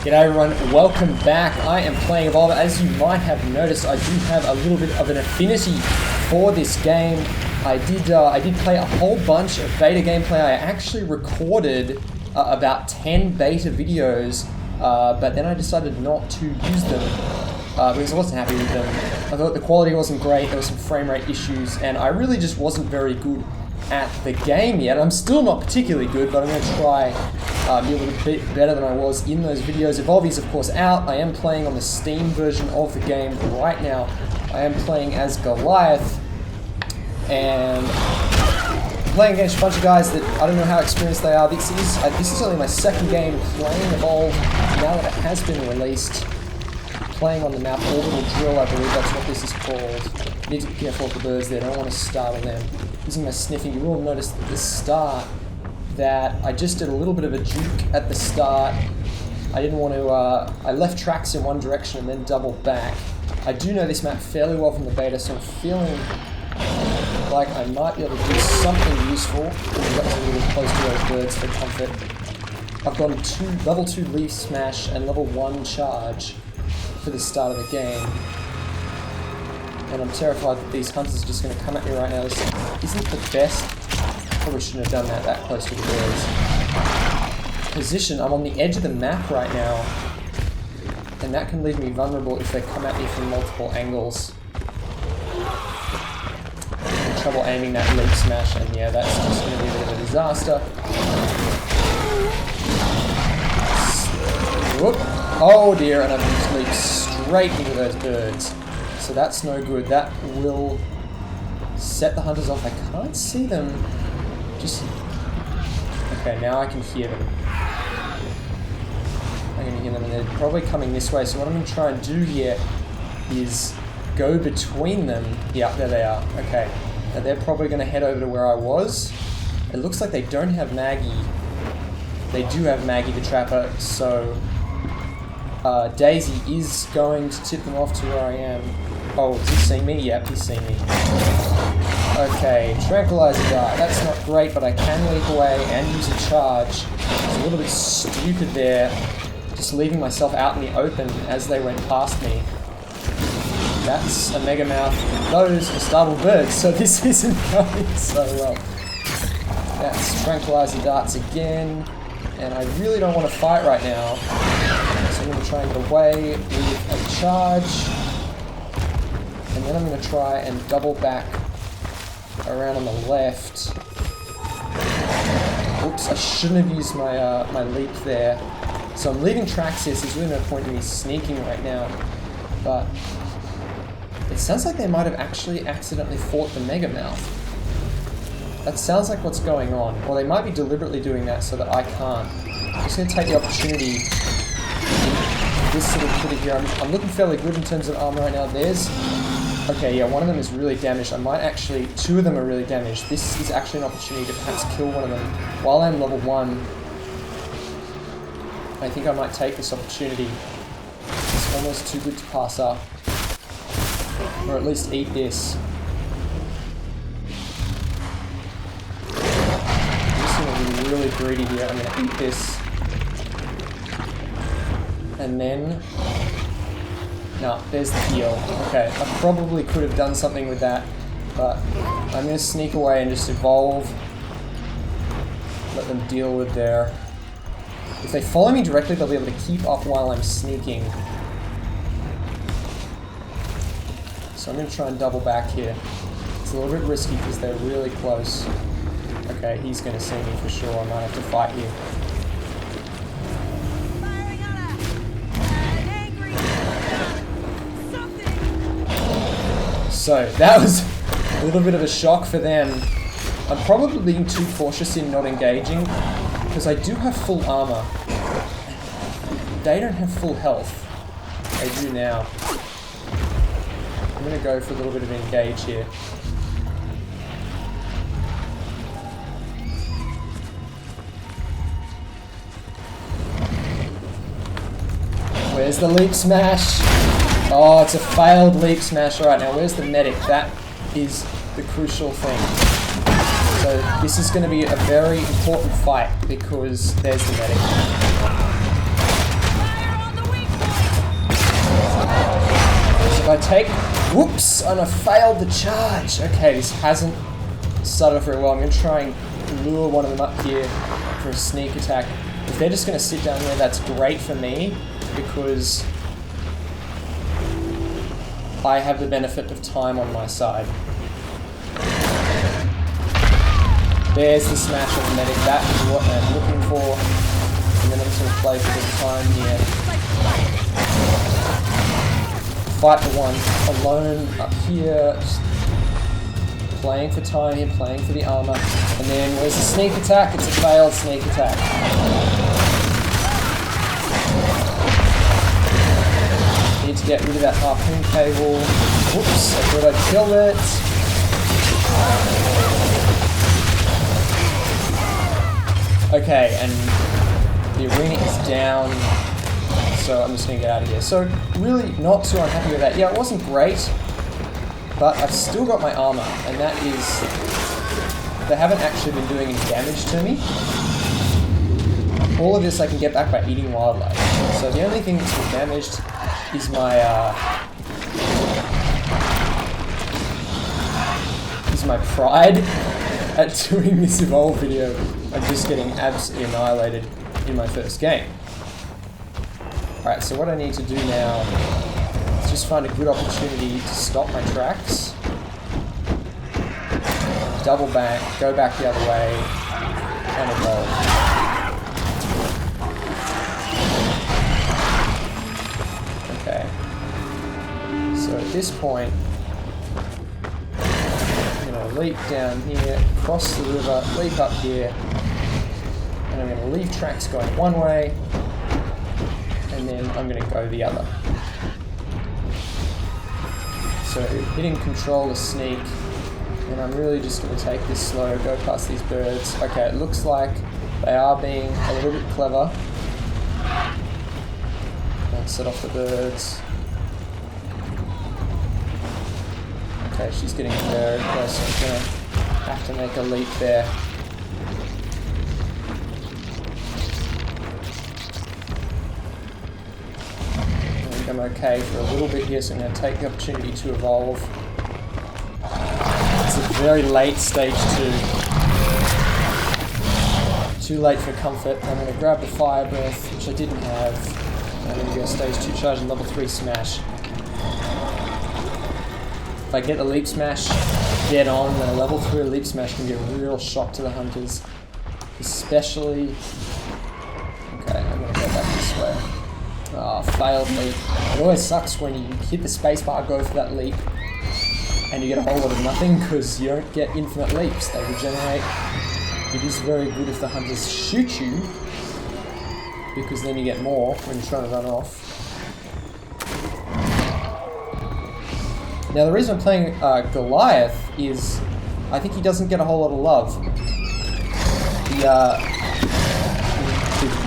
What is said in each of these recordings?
G'day everyone, welcome back. I am playing Evolve. As you might have noticed, I do have a little bit of an affinity for this game. I did play a whole bunch of beta gameplay. I actually recorded about 10 beta videos, but then I decided not to use them because I wasn't happy with them. I thought the quality wasn't great, there were some frame rate issues, and I really just wasn't very good at the game yet. I'm still not particularly good, but I'm going to try be a little bit better than I was in those videos. Evolve is of course out. I am playing on the Steam version of the game right now. I am playing as Goliath, and I'm playing against a bunch of guys that I don't know how experienced they are. This is only my second game playing Evolve now that it has been released. Playing on the map Orbital Drill, I believe that's what this is called. Need to be careful of the birds there, I don't want to startle them. Using my sniffing, you will notice at the start that I just did a little bit of a juke at the start. I didn't want to, I left tracks in one direction and then doubled back. I do know this map fairly well from the beta, so I'm feeling like I might be able to do something useful when we got a little close to those birds for comfort. I've gone level 2 Leaf Smash and level 1 Charge for the start of the game. And I'm terrified that these hunters are just going to come at me right now. This isn't the best. Probably shouldn't have done that close to the birds. Position, I'm on the edge of the map right now. And that can leave me vulnerable if they come at me from multiple angles. I'm having trouble aiming that leap smash, and yeah, that's just going to be a bit of a disaster. Whoop. Oh dear, and I've just leaped straight into those birds. So that's no good. That will set the hunters off. I can't see them. Okay, now I can hear them. I can hear them, and they're probably coming this way. So what I'm going to try and do here is go between them. Yeah, there they are. Okay. Now they're probably going to head over to where I was. It looks like they don't have Maggie. They do have Maggie the Trapper, so Daisy is going to tip them off to where I am. Oh, has he seen me? Yep, he's seen me. Okay, Tranquilizer Dart. That's not great, but I can leap away and use a charge. It's a little bit stupid there, just leaving myself out in the open as they went past me. That's a Mega Mouth. Those are startled birds, so this isn't going so well. That's Tranquilizer Darts again, and I really don't want to fight right now. So I'm going to try and get away with a charge. And then I'm going to try and double back around on the left. Oops, I shouldn't have used my my leap there. So I'm leaving tracks here, so there's really no point in me sneaking right now. But it sounds like they might have actually accidentally fought the Mega Mouth. That sounds like what's going on. Or they might be deliberately doing that so that I can't. I'm just going to take the opportunity. This little critter here, I'm looking fairly good in terms of armor right now. Okay, yeah, one of them is really damaged. Two of them are really damaged. This is actually an opportunity to perhaps kill one of them while I'm level 1. I think I might take this opportunity. It's almost too good to pass up. Or at least eat this. I'm just going to be really greedy here. I'm going to eat this. And then... No, there's the heal. Okay, I probably could have done something with that, but I'm going to sneak away and just evolve. Let them deal with their... If they follow me directly, they'll be able to keep up while I'm sneaking. So I'm going to try and double back here. It's a little bit risky because they're really close. Okay, he's going to see me for sure. I might have to fight here. So that was a little bit of a shock for them. I'm probably being too cautious in not engaging because I do have full armor. They don't have full health. They do now. I'm going to go for a little bit of engage here. Where's the leap smash? Oh, it's a failed leap smash. Alright, now where's the medic? That is the crucial thing. So this is going to be a very important fight because there's the medic. I take... Whoops! And I failed the charge. Okay, this hasn't started off very well. I'm going to try and lure one of them up here for a sneak attack. If they're just going to sit down there, that's great for me because I have the benefit of time on my side. There's the smash on the medic. That is what I'm looking for. And then I'm just going to play for the time here. Fight the one alone up here. Just playing for time here, playing for the armor. And then where's the sneak attack? It's a failed sneak attack. Need to get rid of that harpoon cable. Whoops, I thought I'd kill it. Okay, and the arena is down, so I'm just going to get out of here. So, really not too unhappy with that. Yeah, it wasn't great, but I've still got my armor, and that is... They haven't actually been doing any damage to me. All of this I can get back by eating wildlife. So the only thing that's been damaged is my pride at doing this evolve video. I'm just getting absolutely annihilated in my first game. Alright, so what I need to do now is just find a good opportunity to stop my tracks. Double back, go back the other way, and evolve. Okay. So at this point, I'm going to leap down here, cross the river, leap up here, and I'm going to leave tracks going one way, and then I'm going to go the other. So hitting control to sneak, and I'm really just going to take this slow, go past these birds. Okay, it looks like they are being a little bit clever. I'll set off the birds. Okay, she's getting very close, so I'm going to have to make a leap there. I think I'm okay for a little bit here, so I'm going to take the opportunity to evolve. It's a very late stage 2. Too late for comfort. I'm going to grab the fire breath, which I didn't have. I'm going to go stage 2 charge and level 3 smash. If I get the leap smash dead on, then a level 3 leap smash can be a real shock to the hunters. Especially... Okay, I'm going to go back this way. Ah, failed leap. It always sucks when you hit the spacebar, go for that leap, and you get a whole lot of nothing because you don't get infinite leaps. They regenerate. It is very good if the hunters shoot you, because then you get more when you're trying to run off. Now the reason I'm playing Goliath is I think he doesn't get a whole lot of love. The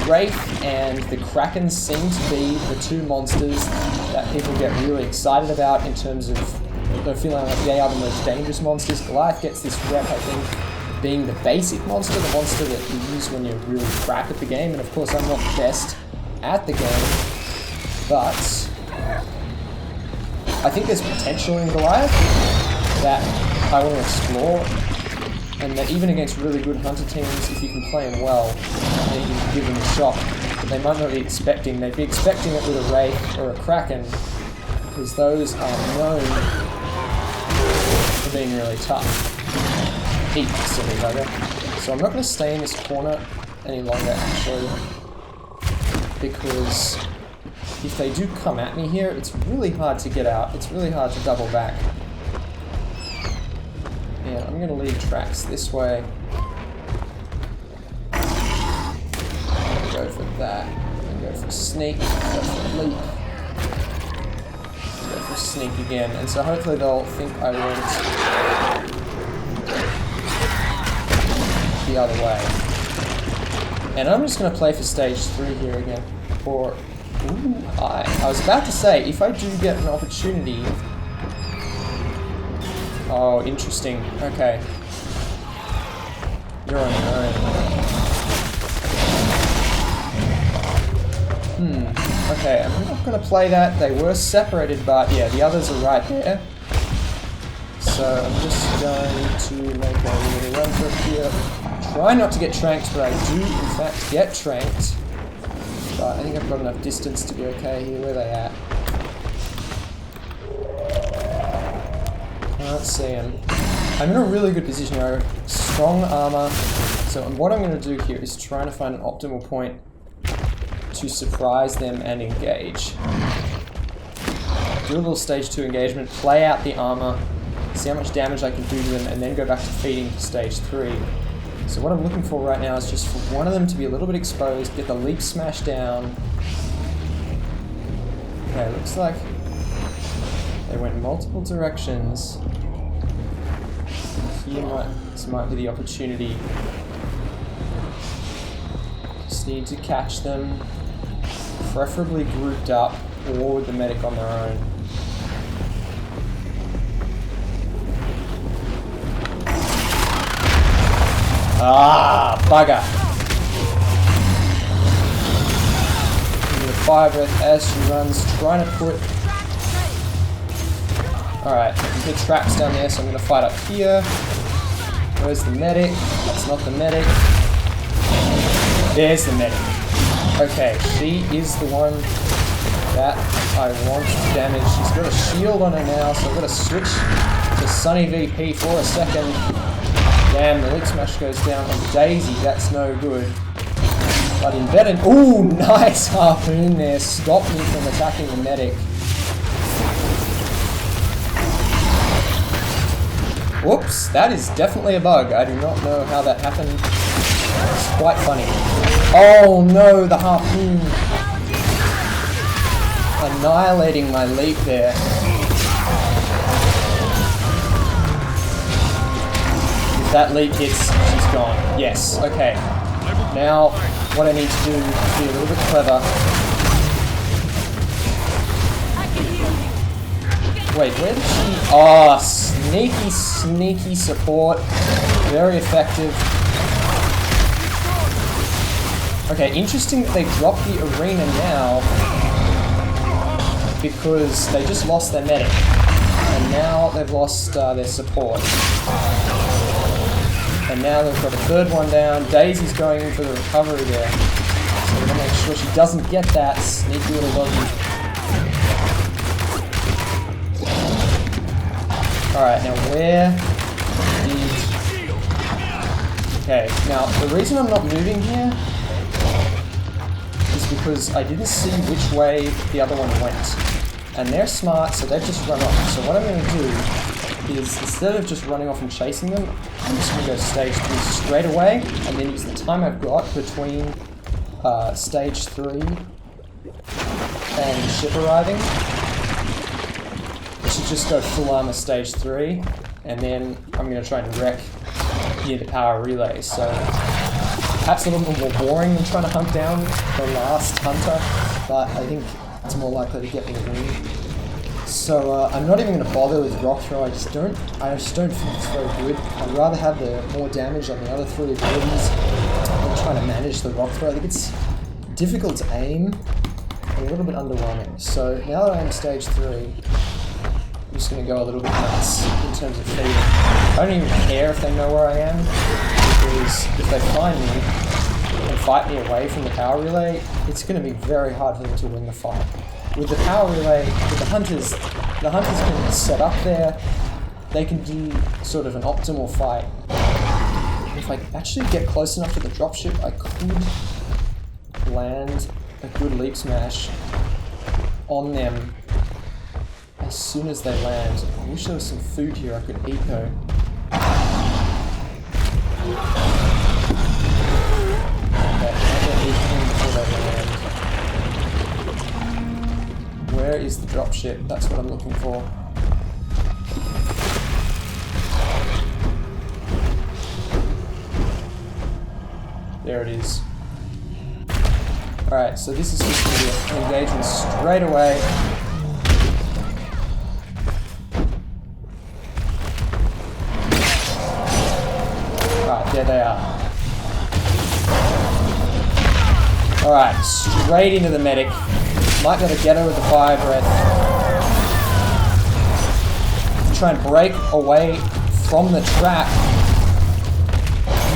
Wraith and the Kraken seem to be the two monsters that people get really excited about in terms of they're feeling like they are the most dangerous monsters. Goliath gets this rep, I think, being the basic monster, the monster that you use when you're really crap at the game. And of course I'm not the best at the game, but I think there's potential in Goliath that I want to explore, and that even against really good hunter teams, if you can play him well, then you can give them a shot. But they might not be expecting. They'd be expecting it with a Wraith or a Kraken, because those are known for being really tough. Eat, silly bugger. So I'm not going to stay in this corner any longer, actually, because if they do come at me here, it's really hard to get out. It's really hard to double back. Yeah, I'm going to leave tracks this way. I'm going to go for that. I'm going to go for sneak, go for leap. Go for sneak again. And so hopefully they'll think I went the other way. And I'm just going to play for stage 3 here again. Or... Ooh, I was about to say, if I do get an opportunity... Oh, interesting. Okay. You're on your own. Okay, I'm not going to play that. They were separated, but yeah, the others are right there. So I'm just going to make a little run for it here. Try not to get tranked, but I do in fact get tranked. But I think I've got enough distance to be okay here. Where are they at? Can't see them. I'm in a really good position here. Strong armor. So what I'm going to do here is trying to find an optimal point to surprise them and engage. Do a little stage 2 engagement, play out the armor, see how much damage I can do to them, and then go back to feeding for stage 3. So what I'm looking for right now is just for one of them to be a little bit exposed, get the leap smash down. Okay, looks like they went multiple directions. Here this might be the opportunity. Just need to catch them, preferably grouped up or with the medic on their own. Ah, bugger! Into the fire breath as she runs, trying to put... Alright, I can put traps down there, so I'm going to fight up here. Where's the medic? That's not the medic. There's the medic. Okay, she is the one that I want to damage. She's got a shield on her now, so I've got to switch to Sunny VP for a second. Damn, the leak smash goes down on Daisy, that's no good. But embedded... Ooh, nice harpoon there. Stopped me from attacking the medic. Whoops, that is definitely a bug. I do not know how that happened. It's quite funny. Oh no, the harpoon. Annihilating my leap there. If that leap hits, she's gone. Yes, okay. Now, what I need to do is be a little bit clever. Wait, where did she... Oh, sneaky, sneaky support. Very effective. Okay, interesting that they dropped the arena now because they just lost their medic. And now they've lost their support. And now they've got a third one down. Daisy's going in for the recovery there. So we're going to make sure she doesn't get that sneaky little doggy. Alright, now where is... Okay, now the reason I'm not moving here is because I didn't see which way the other one went. And they're smart, so they've just run off. So what I'm going to do is, instead of just running off and chasing them, I'm just going to go stage 3 straight away, and then use the time I've got between stage 3 and ship arriving. I should just go full armor stage 3, and then I'm going to try and wreck near the power relay. So perhaps a little bit more boring than trying to hunt down the last hunter, but I think it's more likely to get me a win. So I'm not even going to bother with rock throw. I just don't think it's very good. I'd rather have the more damage on the other 3 abilities than trying to manage the rock throw. I think it's difficult to aim and a little bit underwhelming. So now that I'm stage 3, I'm just going to go a little bit nuts in terms of feeding. I don't even care if they know where I am, because if they find me and fight me away from the power relay, it's going to be very hard for them to win the fight. With the power relay, with the hunters can set up there, they can do sort of an optimal fight. If I actually get close enough to the dropship, I could land a good leap smash on them as soon as they land. I wish there was some food here I could eco. Okay, I'm going to eat them before they land. Where is the dropship? That's what I'm looking for. There it is. Alright, so this is just going to be an engagement straight away. Right, there they are. Alright, straight into the medic. Might be able to get her with the fire breath. Try and break away from the trap.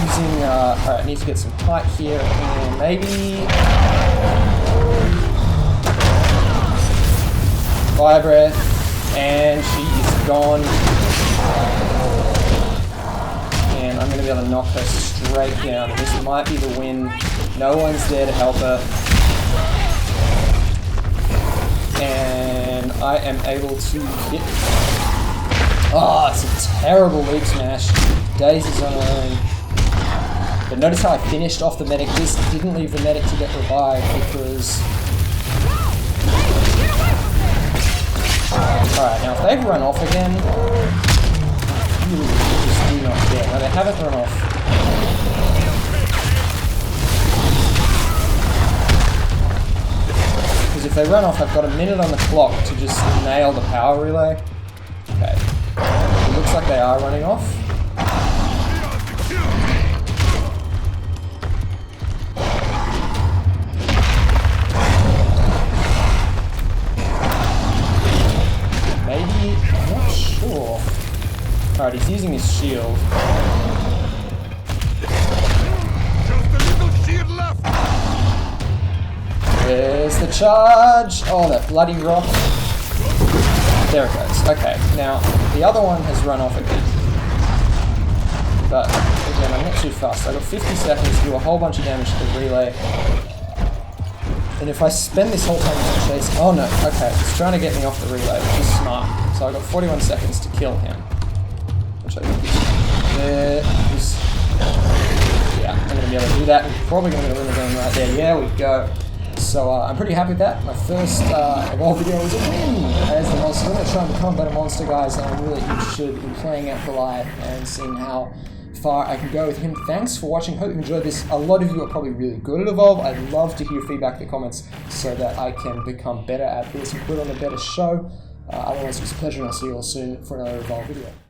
Using, alright, need to get some height here, and maybe... Fire breath, and she is gone. And I'm going to be able to knock her straight down. This might be the win. No one's there to help her. And I am able to hit. Oh, it's a terrible leap smash. Daisy's on her own. But notice how I finished off the medic. This didn't leave the medic to get revived because... Alright, now if they've run off again... Just do not care. No, they haven't run off. Because if they run off, I've got a minute on the clock to just nail the power relay. Okay. It looks like they are running off. Maybe, I'm not sure. Alright, he's using his shield. Just a little shield left. There's the charge! Oh, that bloody rock. There it goes. Okay, now the other one has run off again. But again, I'm not too fast. I've got 50 seconds to do a whole bunch of damage to the relay. And if I spend this whole time just chasing... Oh no, okay, he's trying to get me off the relay, which is smart. So I've got 41 seconds to kill him. Which I think is... There is... Yeah, I'm going to be able to do that. I'm probably going to win the game right there. Yeah, we go. So I'm pretty happy with that. My first Evolve video was a win as the monster. I'm going to try and become a better monster, guys, and I'm really interested in playing out Goliath and seeing how far I can go with him. Thanks for watching. Hope you enjoyed this. A lot of you are probably really good at Evolve. I'd love to hear feedback in the comments so that I can become better at this and put on a better show. Otherwise, it was a pleasure, and I'll see you all soon for another Evolve video.